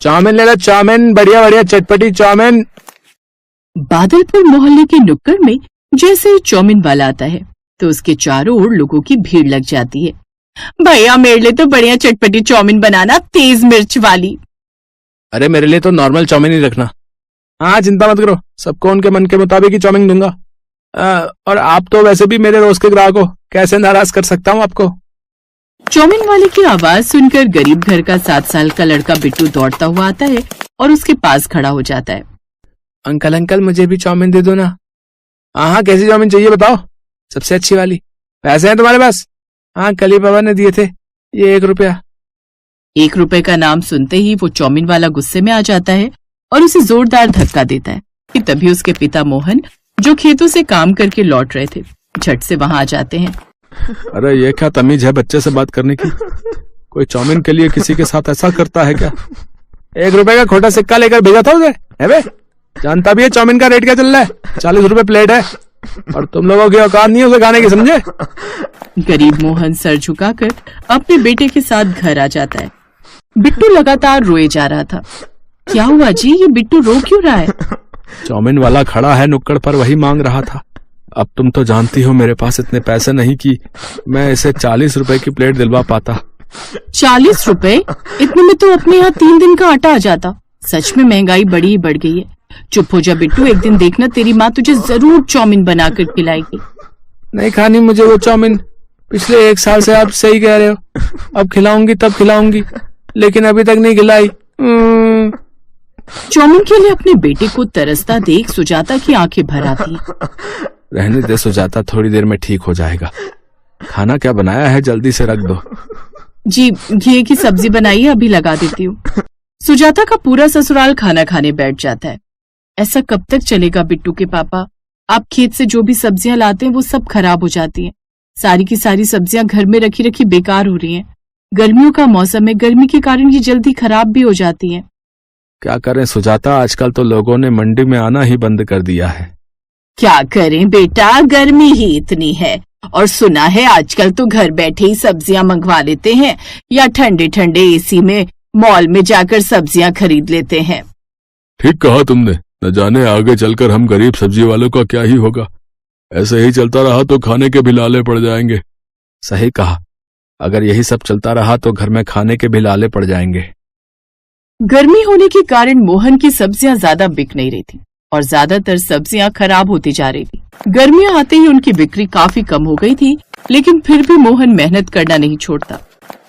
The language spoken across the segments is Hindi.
चाउमीन ले लो, चाउमीन, बढ़िया बढ़िया चटपटी चाउमीन। बादलपुर मोहल्ले के नुक्कड़ में जैसे ही चाउमीन वाला आता है तो उसके चारों ओर लोगों की भीड़ लग जाती है। भैया मेरे लिए तो बढ़िया चटपटी चाउमीन बनाना, तेज मिर्च वाली। अरे मेरे लिए तो नॉर्मल चाउमीन ही रखना। हाँ चिंता मत करो, सबको उनके मन के मुताबिक ही चाउमीन दूंगा। और आप तो वैसे भी मेरे रोज के ग्राहक हो, कैसे नाराज कर सकता हूँ आपको। चाउमीन वाले की आवाज सुनकर गरीब घर का 7 साल का लड़का बिट्टू दौड़ता हुआ आता है और उसके पास खड़ा हो जाता है। अंकल अंकल मुझे भी चाउमीन दे दो ना। हाँ कैसी चाउमीन चाहिए बताओ, सबसे अच्छी वाली। पैसे हैं तुम्हारे पास? हाँ कल ही बाबा ने दिए थे, ये 1 रुपया। 1 रुपए का नाम सुनते ही वो चाउमीन वाला गुस्से में आ जाता है और उसे जोरदार धक्का देता है कि तभी उसके पिता मोहन, जो खेतों से काम करके लौट रहे थे, झट से वहां आ जाते हैं। अरे ये क्या तमीज है बच्चे से बात करने की? कोई चाउमीन के लिए किसी के साथ ऐसा करता है क्या? 1 रुपए का खोटा सिक्का लेकर भेजा था उसे, है बे? जानता भी है चाउमीन का रेट क्या चल रहा है? 40 रुपए प्लेट है, और तुम लोगों की औकात नहीं है उसे खाने की, समझे? गरीब मोहन सर झुकाकर अपने बेटे के साथ घर आ जाता है। बिट्टू लगातार रोए जा रहा था। क्या हुआ जी, ये बिट्टू रो क्यों रहा है? चाउमीन वाला खड़ा है नुक्कड़ पर, वही मांग रहा था। अब तुम तो जानती हो मेरे पास इतने पैसे नहीं कि मैं इसे 40 रुपए की प्लेट दिलवा पाता। 40 रुपए? इतने में तो अपने यहाँ 3 दिन का आटा आ जाता। सच में महंगाई बड़ी ही बढ़ गई है। चुप हो जा बिट्टू, एक दिन देखना तेरी माँ तुझे जरूर चाउमीन बनाकर खिलाएगी। नहीं खानी मुझे वो चाउमीन, पिछले 1 साल से आप सही कह रहे हो। अब खिलाऊंगी तब खिलाऊंगी, लेकिन अभी तक नहीं खिलाई। चाउमीन के लिए अपने बेटे को तरसता देख सुजाता की आंखें भर आती हैं। रहने दे सुजाता, थोड़ी देर में ठीक हो जाएगा। खाना क्या बनाया है, जल्दी से रख दो। जी घी की सब्जी बनाई है, अभी लगा देती हूँ। सुजाता का पूरा ससुराल खाना खाने बैठ जाता है। ऐसा कब तक चलेगा बिट्टू के पापा? आप खेत से जो भी सब्जियां लाते हैं वो सब खराब हो जाती हैं। सारी की सारी सब्जियां घर में रखी रखी बेकार हो रही हैं। गर्मियों का मौसम है, गर्मी के कारण ये जल्दी खराब भी हो जाती हैं। क्या करें सुजाता, आजकल तो लोगों ने मंडी में आना ही बंद कर दिया है। क्या करें बेटा, गर्मी ही इतनी है। और सुना है आजकल तो घर बैठे ही सब्जियां मंगवा लेते हैं, या ठंडे ठंडे एसी में मॉल में जाकर सब्जियां खरीद लेते हैं। ठीक कहा तुमने, न जाने आगे चलकर हम गरीब सब्जी वालों का क्या ही होगा। ऐसे ही चलता रहा तो खाने के भी लाले पड़ जाएंगे। सही कहा, अगर यही सब चलता रहा तो घर में खाने के भी लाले पड़ जाएंगे। गर्मी होने के कारण मोहन की सब्जियां ज्यादा बिक नहीं रही थी और ज्यादातर सब्जियां खराब होती जा रही थी। गर्मियां आते ही उनकी बिक्री काफी कम हो गई थी, लेकिन फिर भी मोहन मेहनत करना नहीं छोड़ता।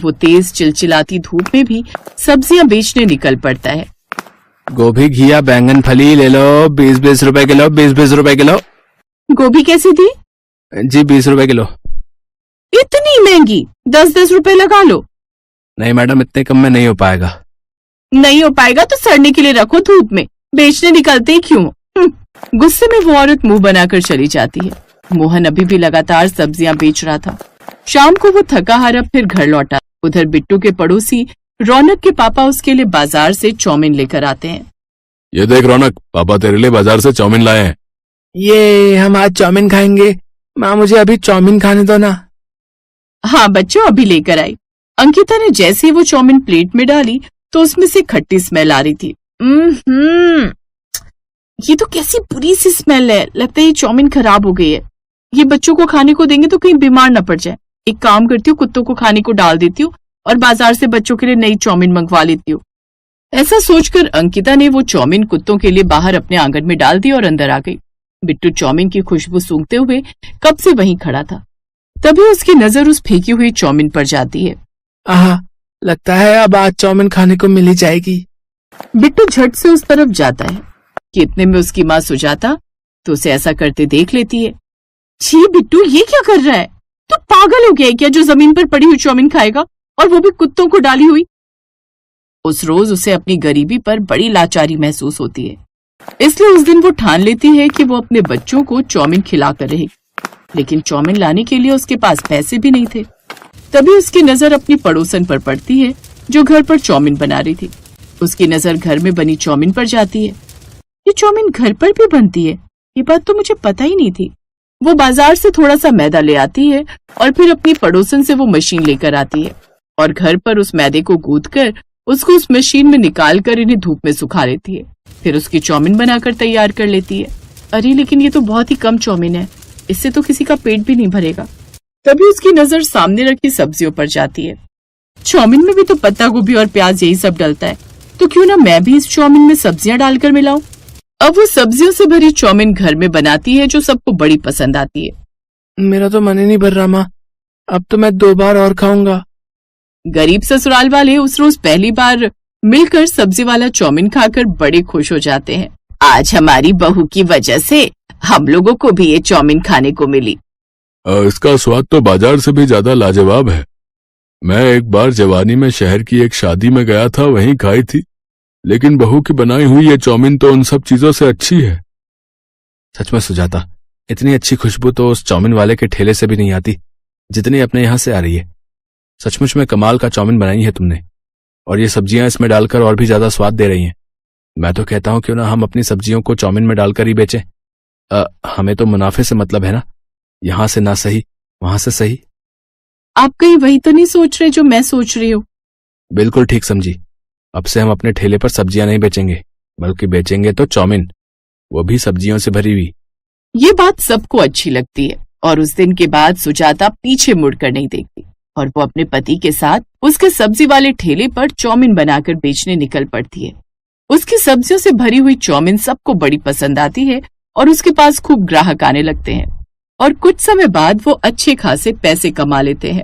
वो तेज चिलचिलाती धूप में भी सब्जियां बेचने निकल पड़ता है। गोभी, घिया, बैंगन, फली ले लो, 20-20 रुपए किलो, 20-20 रुपए किलो। गोभी कैसी थी? जी 20 रुपए किलो। इतनी महंगी? 10-10 रुपए लगा लो। नहीं मैडम, इतने कम में नहीं हो पाएगा। नहीं हो पाएगा तो सड़ने के लिए रखो धूप में, बेचने निकलते ही क्यों? गुस्से में वो औरत मुंह बनाकर चली जाती है। मोहन अभी भी लगातार सब्जियां बेच रहा था। शाम को वो थका हारा फिर घर लौटा। उधर बिट्टू के पड़ोसी रौनक के पापा उसके लिए बाजार से चाउमीन लेकर आते हैं। ये देख रौनक, पापा तेरे लिए बाजार से चाउमीन लाए हैं। ये हम आज चाउमीन खाएंगे। माँ मुझे अभी चाउमीन खाने दो ना। हाँ बच्चों, अभी लेकर आई। अंकिता ने जैसे ही वो चाउमीन प्लेट में डाली तो उसमें से खट्टी स्मेल आ रही थी। ये तो कैसी बुरी सी स्मेल है, लगता है ये चाउमीन खराब हो गई है। ये बच्चों को खाने को देंगे तो कहीं बीमार न पड़ जाए। एक काम करती हूँ, कुत्तों को खाने को डाल देती हूँ और बाजार से बच्चों के लिए नई चाउमीन मंगवा लेती हूँ। ऐसा सोचकर अंकिता ने वो चाउमीन कुत्तों के लिए बाहर अपने आंगन में डाल दी और अंदर आ गई। बिट्टू चाउमीन की खुशबू सूंघते हुए कब से वहीं खड़ा था। तभी उसकी नजर उस फेंकी हुई चाउमीन पर जाती है। आहा, लगता है अब आज चाउमीन खाने को मिल ही जाएगी। बिट्टू झट से उस तरफ जाता है कि इतने में उसकी माँ सुजाता तो उसे ऐसा करते देख लेती है। छी बिट्टू, ये क्या कर रहा है? तो पागल हो गया है क्या, जो जमीन पर पड़ी हुई चाउमीन खाएगा, और वो भी कुत्तों को डाली हुई? उस रोज उसे अपनी गरीबी पर बड़ी लाचारी महसूस होती है, इसलिए उस दिन वो ठान लेती है कि वो अपने बच्चों को चाउमीन खिलाकर रहेगी। लेकिन चाउमीन लाने के लिए उसके पास पैसे भी नहीं थे। तभी उसकी नजर अपनी पड़ोसन पर पड़ती है जो घर पर चाउमीन बना रही थी। उसकी नजर घर में बनी चाउमीन पर जाती है। ये चाउमीन घर पर भी बनती है, ये बात तो मुझे पता ही नहीं थी। वो बाजार से थोड़ा सा मैदा ले आती है और फिर अपनी पड़ोसन से वो मशीन लेकर आती है और घर पर उस मैदे को गूंथकर उसको उस मशीन में निकाल कर इन्हें धूप में सुखा लेती है। फिर उसकी चाउमीन बनाकर तैयार कर लेती है। अरे लेकिन ये तो बहुत ही कम चाउमीन है, इससे तो किसी का पेट भी नहीं भरेगा। तभी उसकी नजर सामने रखी सब्जियों पर जाती है। चाउमीन में भी तो पत्ता गोभी और प्याज यही सब डलता है, तो क्यों ना मैं भी इस चाउमीन में सब्जियां डालकर मिलाऊं। अब वो सब्जियों से भरी चाउमीन घर में बनाती है, जो सबको बड़ी पसंद आती है। मेरा तो मन ही नहीं भर रहा माँ, अब तो मैं 2 बार और खाऊंगा। गरीब ससुराल वाले उस रोज पहली बार मिलकर सब्जी वाला चाउमीन खाकर बड़े खुश हो जाते हैं। आज हमारी बहू की वजह से हम लोगों को भी ये चाउमीन खाने को मिली। इसका स्वाद तो बाजार से भी ज्यादा लाजवाब है। मैं एक बार जवानी में शहर की एक शादी में गया था, वहीं खाई थी, लेकिन बहू की बनाई हुई ये चाउमीन तो उन सब चीजों से अच्छी है। सच में सुजाता, इतनी अच्छी खुशबू तो उस चाउमीन वाले के ठेले से भी नहीं आती जितनी अपने यहाँ से आ रही है। सचमुच में कमाल का चाउमीन बनाई है तुमने, और ये सब्जियां इसमें डालकर और भी ज्यादा स्वाद दे रही हैं। मैं तो कहता हूं क्यों ना हम अपनी सब्जियों को चाउमीन में डालकर ही बेचें। हमें तो मुनाफे से मतलब है ना, यहाँ से ना सही वहां से सही। आप कहीं वही तो नहीं सोच रहे जो मैं सोच रही हूँ? बिल्कुल ठीक समझी। अब से हम अपने ठेले पर सब्जियां नहीं बेचेंगे, बल्कि बेचेंगे तो चाउमीन, वो भी सब्जियों से भरी हुई। ये बात सबको अच्छी लगती है और उस दिन के बाद सुजाता पीछे मुड़कर नहीं देखती और वो अपने पति के साथ उसके सब्जी वाले ठेले पर चाउमीन बनाकर बेचने निकल पड़ती है। उसकी सब्जियों से भरी हुई चाउमीन सबको बड़ी पसंद आती है और उसके पास खूब ग्राहक आने लगते हैं और कुछ समय बाद वो अच्छे खासे पैसे कमा लेते हैं।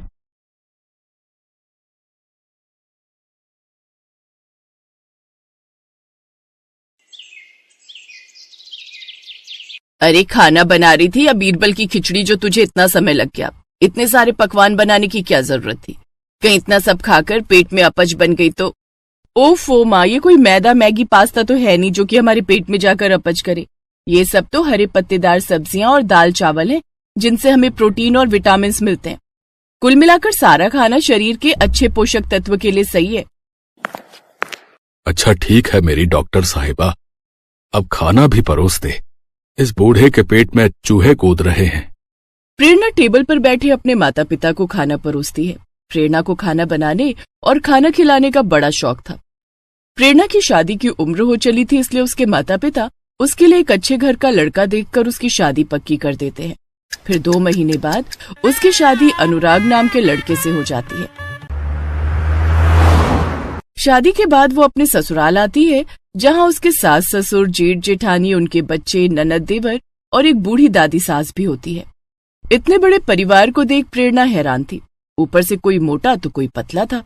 अरे खाना बना रही थी या बीरबल की खिचड़ी जो तुझे इतना समय लग गया? इतने सारे पकवान बनाने की क्या जरूरत थी? कहीं इतना सब खाकर पेट में अपच बन गई तो? ओफो माँ, ये कोई मैदा मैगी पास्ता तो है नहीं जो कि हमारे पेट में जाकर अपच करे। ये सब तो हरे पत्तेदार सब्जियां और दाल चावल हैं, जिनसे हमें प्रोटीन और विटामिन मिलते हैं। कुल मिलाकर सारा खाना शरीर के अच्छे पोषक तत्व के लिए सही है। अच्छा ठीक है मेरी डॉक्टर साहिबा, अब खाना भी परोस दे, इस बूढ़े के पेट में चूहे कूद रहे हैं। प्रेरणा टेबल पर बैठे अपने माता पिता को खाना परोसती है। प्रेरणा को खाना बनाने और खाना खिलाने का बड़ा शौक था। प्रेरणा की शादी की उम्र हो चली थी, इसलिए उसके माता पिता उसके लिए एक अच्छे घर का लड़का देखकर उसकी शादी पक्की कर देते हैं। फिर 2 महीने बाद उसकी शादी अनुराग नाम के लड़के से हो जाती है। शादी के बाद वो अपने ससुराल आती है, जहाँ उसके सास ससुर, जेठ जेठानी, उनके बच्चे, ननद देवर और एक बूढ़ी दादी सास भी होती है। इतने बड़े परिवार को देख प्रेरणा हैरान थी। ऊपर से कोई मोटा तो कोई पतला था।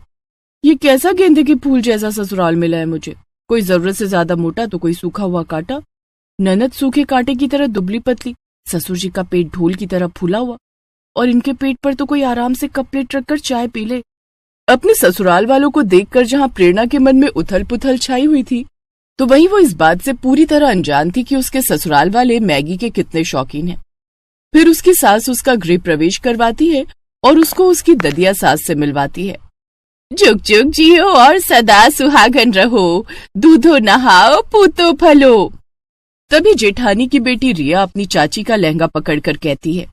ये कैसा गेंदे के फूल जैसा ससुराल मिला है मुझे, कोई जरूरत से ज्यादा मोटा तो कोई सूखा हुआ कांटा। ननद सूखे कांटे की तरह दुबली पतली, ससुर जी का पेट ढोल की तरह फूला हुआ, और इनके पेट पर तो कोई आराम से कप प्लेट रखकर चाय पी ले। अपने ससुराल वालों को देखकर जहाँ प्रेरणा के मन में उथल पुथल छाई हुई थी, तो वहीं वो इस बात से पूरी तरह अनजान थी कि उसके ससुराल वाले मैगी के कितने शौकीन हैं। फिर उसकी सास उसका गृह प्रवेश करवाती है और उसको उसकी ददिया सास से मिलवाती है। जुग जुग जियो और सदा सुहागन रहो, दूधो नहाओ पूतो फलो। तभी जेठानी की बेटी रिया अपनी चाची का लहंगा पकड़कर कहती है,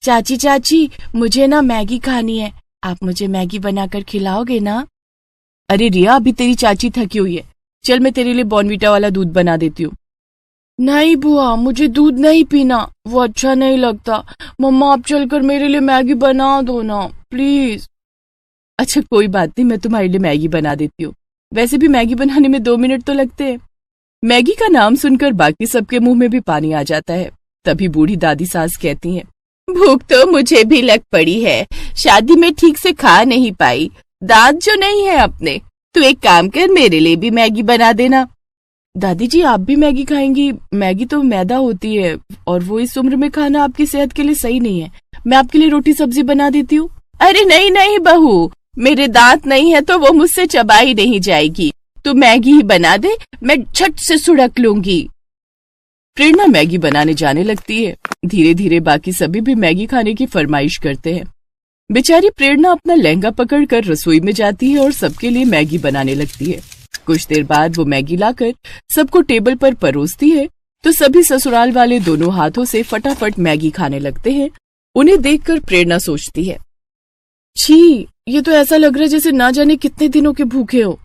चाची चाची मुझे ना मैगी खानी है, आप मुझे मैगी बनाकर खिलाओगे ना? अरे रिया, अभी तेरी चाची थकी हुई है, चल मैं तेरे लिए बॉर्नवीटा वाला दूध बना देती हूँ। नहीं बुआ, मुझे दूध नहीं पीना, वो अच्छा नहीं लगता। मम्मा आप चलकर मेरे लिए मैगी बना दो ना प्लीज। अच्छा कोई बात नहीं, मैं तुम्हारे लिए मैगी बना देती हूँ। वैसे भी मैगी बनाने में 2 मिनट तो लगते हैं। मैगी का नाम सुनकर बाकी सबके मुंह में भी पानी आ जाता है। तभी बूढ़ी दादी सास कहती हैं, भूख तो मुझे भी लग पड़ी है, शादी में ठीक से खा नहीं पाई, दांत जो नहीं है अपने, तो एक काम कर मेरे लिए भी मैगी बना देना। दादी जी आप भी मैगी खाएंगी? मैगी तो मैदा होती है और वो इस उम्र में खाना आपकी सेहत के लिए सही नहीं है। मैं आपके लिए रोटी सब्जी बना देती हूँ। अरे नहीं नहीं बहू, मेरे दांत नहीं है तो वो मुझसे चबाई नहीं जाएगी, तू मैगी ही बना दे, मैं झट से सुड़क लूंगी। प्रेरणा मैगी बनाने जाने लगती है। धीरे धीरे बाकी सभी भी मैगी खाने की फरमाइश करते हैं। बेचारी प्रेरणा अपना लहंगा पकड़कर रसोई में जाती है और सबके लिए मैगी बनाने लगती है। कुछ देर बाद वो मैगी लाकर सबको टेबल पर परोसती है, तो सभी ससुराल वाले दोनों हाथों से फटाफट मैगी खाने लगते हैं। उन्हें देखकर प्रेरणा सोचती है, छी, ये तो ऐसा लग रहा है जैसे ना जाने कितने दिनों के भूखे हो।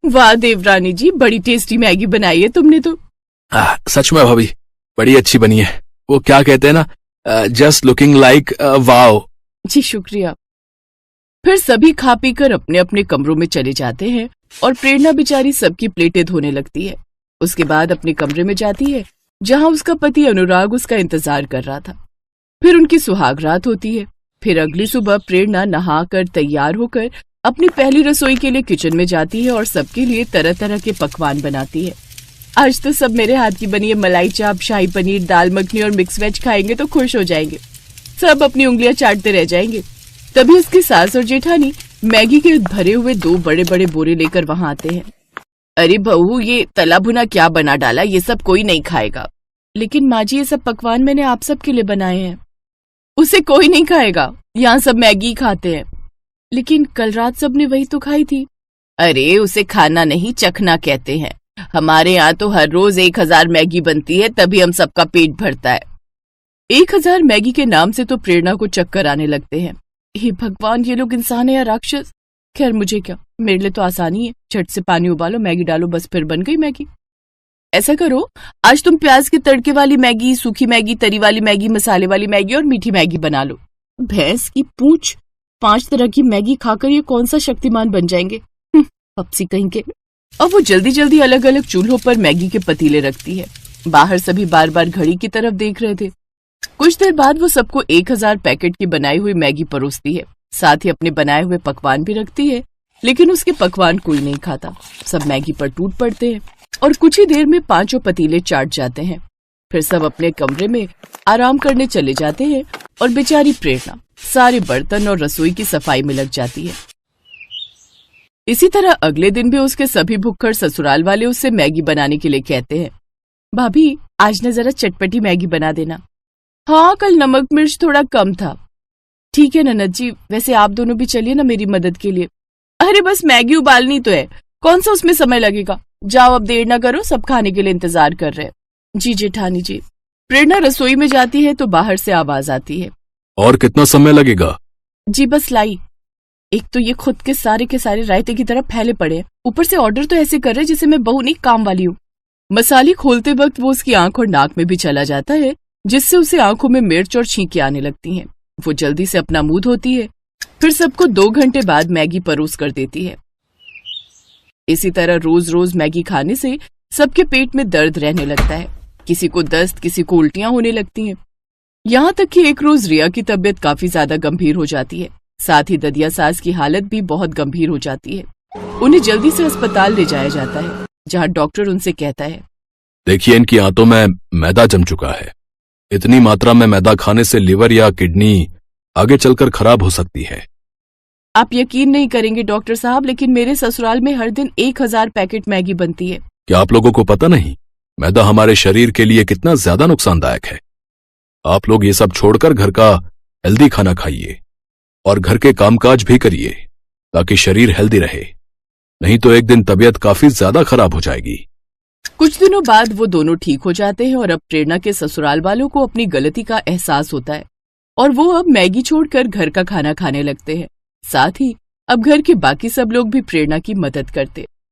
वाह देवरानी जी, बड़ी टेस्टी मैगी बनाई है तुमने तो। सच में भाभी बड़ी अच्छी बनी है। वो क्या कहते हैं ना, जस्ट लुकिंग लाइक वाओ। जी शुक्रिया। फिर सभी खा पी कर अपने अपने कमरों में चले जाते हैं और प्रेरणा बेचारी सबकी प्लेटें धोने लगती है। उसके बाद अपने कमरे में जाती है जहां उसका पति अनुराग उसका इंतजार कर रहा था। फिर उनकी सुहाग रात होती है। फिर अगली सुबह प्रेरणा नहाकर तैयार होकर अपनी पहली रसोई के लिए किचन में जाती है और सबके लिए तरह तरह के पकवान बनाती है। आज तो सब मेरे हाथ की बनी है मलाई चाप, शाही पनीर, दाल मखनी और मिक्स वेज खाएंगे तो खुश हो जाएंगे। सब अपनी उंगलियां चाटते रह जाएंगे। तभी उसकी सास और जेठानी मैगी के भरे हुए 2 बड़े बड़े बोरे लेकर वहां आते हैं। अरे बहू, ये तला भुना क्या बना डाला, ये सब कोई नहीं खाएगा। लेकिन माँ जी, ये सब पकवान मैंने आप सबके लिए बनाए हैं। उसे कोई नहीं खाएगा, यहाँ सब मैगी खाते हैं। लेकिन कल रात सबने वही तो खाई थी। अरे उसे खाना नहीं, चखना कहते हैं। हमारे यहाँ तो हर रोज 1000 मैगी बनती है, तभी हम सबका पेट भरता है। 1000 मैगी के नाम से तो प्रेरणा को चक्कर आने लगते हैं। हे भगवान, ये लोग इंसान है या राक्षस? खैर मुझे क्या, मेरे लिए तो आसानी है, झट से पानी उबालो, मैगी डालो, बस फिर बन गई मैगी। ऐसा करो, आज तुम प्याज के तड़के वाली मैगी, सूखी मैगी, तरी वाली मैगी, मसाले वाली मैगी और मीठी मैगी बना लो। भैंस की पूंछ, 5 तरह की मैगी खाकर ये कौन सा शक्तिमान बन जाएंगे, पपसी कहीं के। और वो जल्दी जल्दी अलग अलग चूल्हों पर मैगी के पतीले रखती है। बाहर सभी बार बार घड़ी की तरफ देख रहे थे। कुछ देर बाद वो सबको 1000 पैकेट की बनाई हुई मैगी परोसती है। साथ ही अपने बनाए हुए पकवान भी रखती है। लेकिन उसके पकवान कोई नहीं खाता। सब मैगी पर टूट पड़ते हैं और कुछ ही देर में 5 पतीले चाट जाते हैं। फिर सब अपने कमरे में आराम करने चले जाते हैं और बेचारी प्रेरणा सारे बर्तन और रसोई की सफाई में लग जाती है। इसी तरह अगले दिन भी उसके सभी भुक्खड़ ससुराल वाले उससे मैगी बनाने के लिए कहते हैं। भाभी, आज न जरा चटपटी मैगी बना देना। हाँ, कल नमक मिर्च थोड़ा कम था। ठीक है ननद जी, वैसे आप दोनों भी चलिए ना मेरी मदद के लिए। अरे बस मैगी उबालनी तो है, कौन सा उसमें समय लगेगा। जाओ अब देर ना करो, सब खाने के लिए इंतजार कर रहे हैं। जी जेठानी जी। प्रेरणा रसोई में जाती है तो बाहर से आवाज आती है। और कितना समय लगेगा? जी बस लाई। एक तो ये खुद के सारे रायते की तरह फैले पड़े हैं, ऊपर से ऑर्डर तो ऐसे कर रहे जैसे मैं बहू नहीं काम वाली हूँ। मसाले खोलते वक्त वो उसकी आंख और नाक में भी चला जाता है, जिससे उसे आंखों में मिर्च और छींकें आने लगती हैं। वो जल्दी से अपना मुंह धोती है, फिर सबको 2 घंटे बाद मैगी परोस कर देती है। इसी तरह रोज रोज मैगी खाने से सबके पेट में दर्द रहने लगता है। किसी को दस्त, किसी को उल्टियां होने लगती हैं। यहाँ तक कि एक रोज रिया की तबीयत काफी ज्यादा गंभीर हो जाती है। साथ ही ददिया सास की हालत भी बहुत गंभीर हो जाती है। उन्हें जल्दी से अस्पताल ले जाया जाता है, जहाँ डॉक्टर उनसे कहता है, देखिए इनकी आंतों में मैदा जम चुका है। इतनी मात्रा में मैदा खाने से लिवर या किडनी आगे चलकर खराब हो सकती है। आप यकीन नहीं करेंगे डॉक्टर साहब, लेकिन मेरे ससुराल में हर दिन 1000 पैकेट मैगी बनती है। क्या आप लोगों को पता नहीं मैदा हमारे शरीर के लिए कितना ज्यादा नुकसानदायक है? आप लोग ये सब छोड़कर घर का हेल्दी खाना खाइए और घर के कामकाज भी करिए ताकि शरीर हेल्दी रहे, नहीं तो एक दिन तबीयत काफी ज्यादा खराब हो जाएगी। कुछ दिनों बाद वो दोनों ठीक हो जाते हैं और अब प्रेरणा के ससुराल वालों को अपनी गलती का एहसास होता है और वो अब मैगी छोड़कर घर का खाना खाने लगते हैं। साथ ही अब घर के बाकी सब लोग भी प्रेरणा की मदद करते।